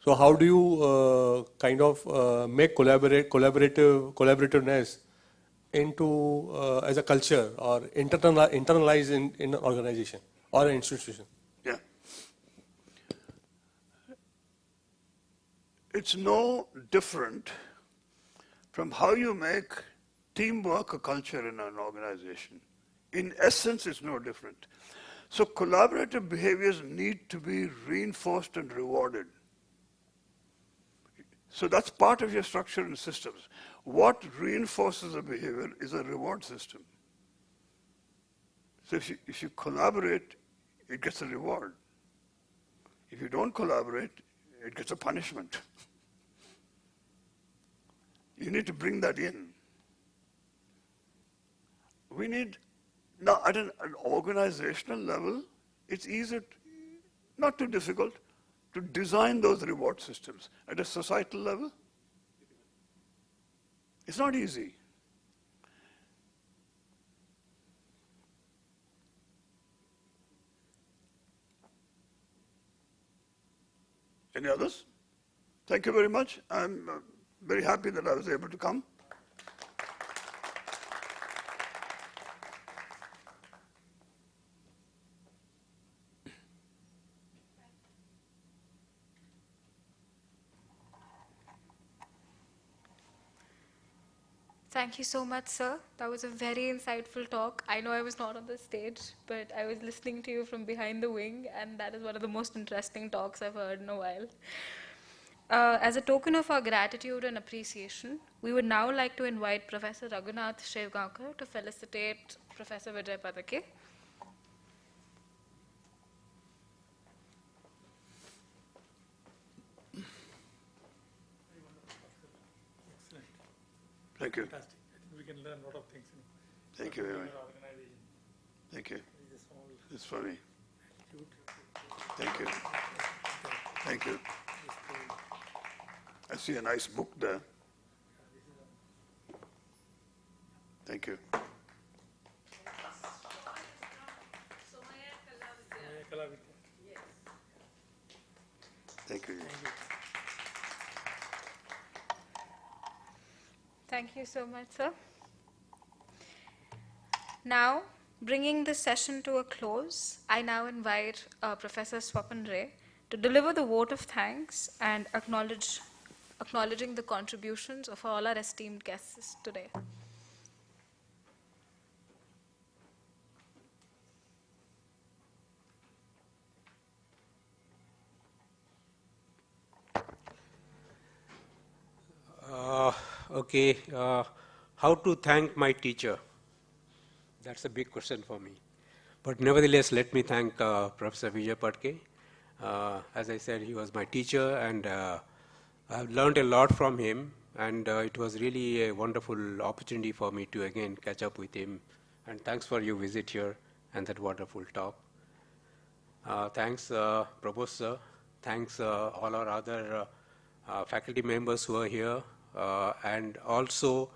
So, how do you kind of make collaborativeness into as a culture or internalize in an organization or an institution? Yeah. It's no different from how you make teamwork a culture in an organization. In essence, it's no different. So collaborative behaviors need to be reinforced and rewarded. So that's part of your structure and systems. What reinforces a behavior is a reward system. So if you collaborate, it gets a reward. If you don't collaborate, it gets a punishment. You need to bring that in. We need, now at an organizational level, it's easier, not too difficult, to design those reward systems. At a societal level, it's not easy. Any others? Thank you very much. I'm very happy that I was able to come. Thank you so much, sir. That was a very insightful talk. I know I was not on the stage, but I was listening to you from behind the wing, and that is one of the most interesting talks I've heard in a while. As a token of our gratitude and appreciation, we would now like to invite Professor Raghunath Shevgaonkar to felicitate Professor Vijay Padaki. Thank you. Fantastic. I think we can learn a lot of things. Thank you very much. Thank you. It's funny. Thank you. Thank you. I see a nice book there. Thank you. Thank you. Thank you so much, sir. Now, bringing this session to a close, I now invite Professor Swapan Ray to deliver the vote of thanks and acknowledging the contributions of all our esteemed guests today. Okay, how to thank my teacher? That's a big question for me. But nevertheless, let me thank Professor Vijay Padaki. As I said, he was my teacher, and I've learned a lot from him, and it was really a wonderful opportunity for me to again catch up with him. And thanks for your visit here and that wonderful talk. Thanks, Provost sir. Thanks all our other faculty members who are here, and also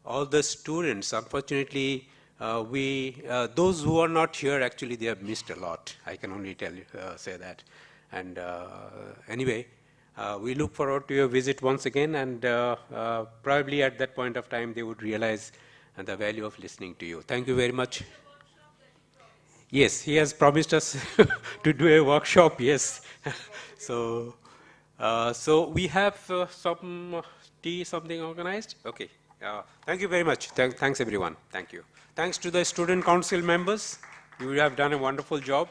all the students. Unfortunately, those who are not here, actually, they have missed a lot. I can only say that. And anyway, we look forward to your visit once again, and probably at that point of time, they would realize the value of listening to you. Thank you very much. Yes, he has promised us to do a workshop, yes. So we have some tea, something organized? Okay. Thank you very much. Thanks, everyone. Thank you. Thanks to the student council members. You have done a wonderful job.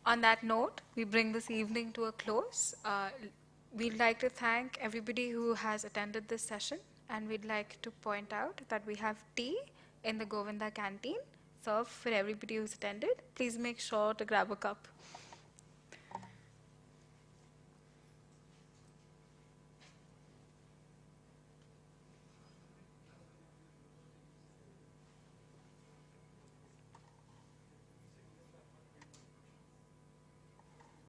On that note, we bring this evening to a close. We'd like to thank everybody who has attended this session, and we'd like to point out that we have tea in the Govinda canteen served for everybody who's attended. Please make sure to grab a cup.